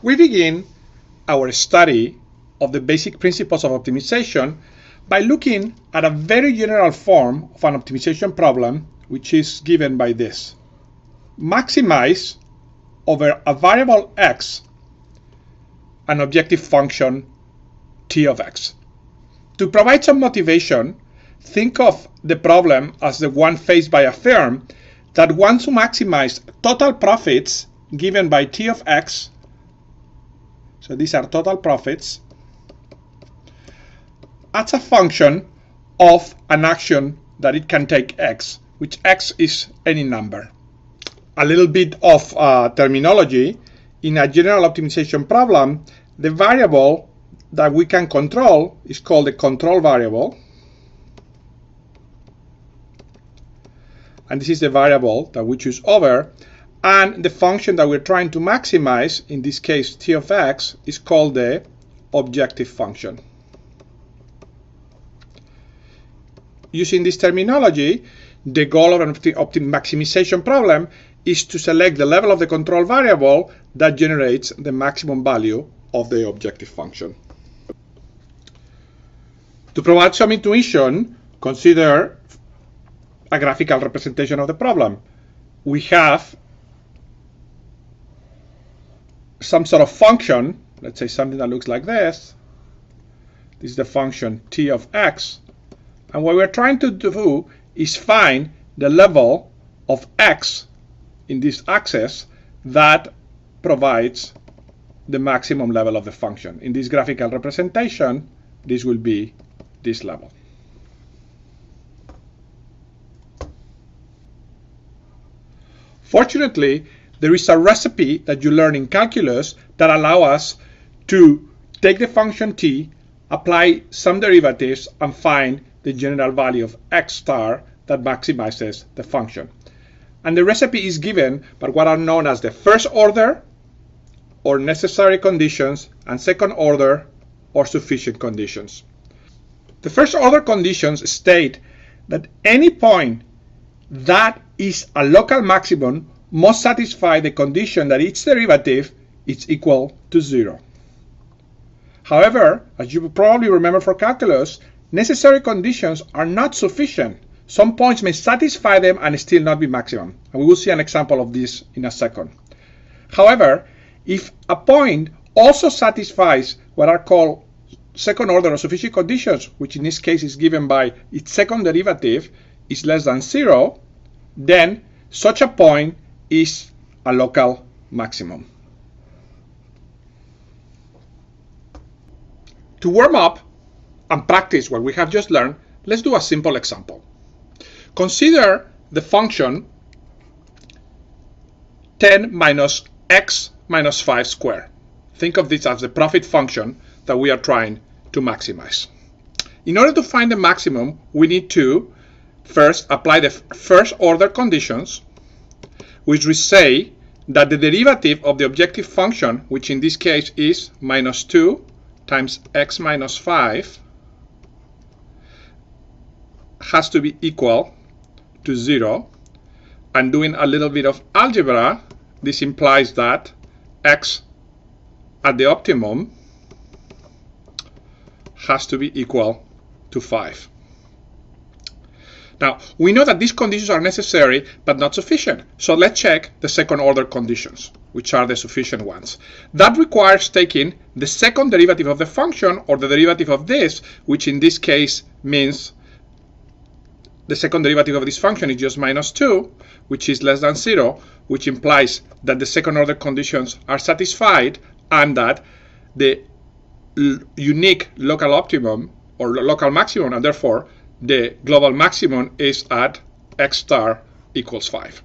We begin our study of the basic principles of optimization by looking at a very general form of an optimization problem, which is given by this. Maximize over a variable x an objective function t of x. To provide some motivation, think of the problem as the one faced by a firm that wants to maximize total profits given by t of x. So these are total profits as a function of an action that it can take x, which x is any number. A little bit of terminology. In a general optimization problem, the variable that we can control is called the control variable. And this is the variable that we choose over. And the function that we're trying to maximize, in this case t of x, is called the objective function. Using this terminology, the goal of an maximization problem is to select the level of the control variable that generates the maximum value of the objective function. To provide some intuition, consider a graphical representation of the problem. We have some sort of function, let's say something that looks like this. This is the function t of x. And what we're trying to do is find the level of x in this axis that provides the maximum level of the function. In this graphical representation, this will be this level. Fortunately, there is a recipe that you learn in calculus that allow us to take the function t, apply some derivatives, and find the general value of x star that maximizes the function. And the recipe is given by what are known as the first order or necessary conditions and second order or sufficient conditions. The first order conditions state that any point that is a local maximum must satisfy the condition that its derivative is equal to 0. However, as you probably remember for calculus, necessary conditions are not sufficient. Some points may satisfy them and still not be maximum. And we will see an example of this in a second. However, if a point also satisfies what are called second order or sufficient conditions, which in this case is given by its second derivative is less than 0, then such a point is a local maximum. To warm up and practice what we have just learned, let's do a simple example. Consider the function 10 minus x minus 5 squared. Think of this as the profit function that we are trying to maximize. In order to find the maximum, we need to first apply the first order conditions, which we say that the derivative of the objective function, which in this case is minus 2 times x minus 5, has to be equal to 0. And doing a little bit of algebra, this implies that x at the optimum has to be equal to 5. Now, we know that these conditions are necessary but not sufficient. So let's check the second order conditions, which are the sufficient ones. That requires taking the second derivative of the function, or the derivative of this, which in this case means the second derivative of this function is just minus 2, which is less than 0, which implies that the second order conditions are satisfied and that the unique local optimum or local maximum, and therefore the global maximum, is at x star equals 5.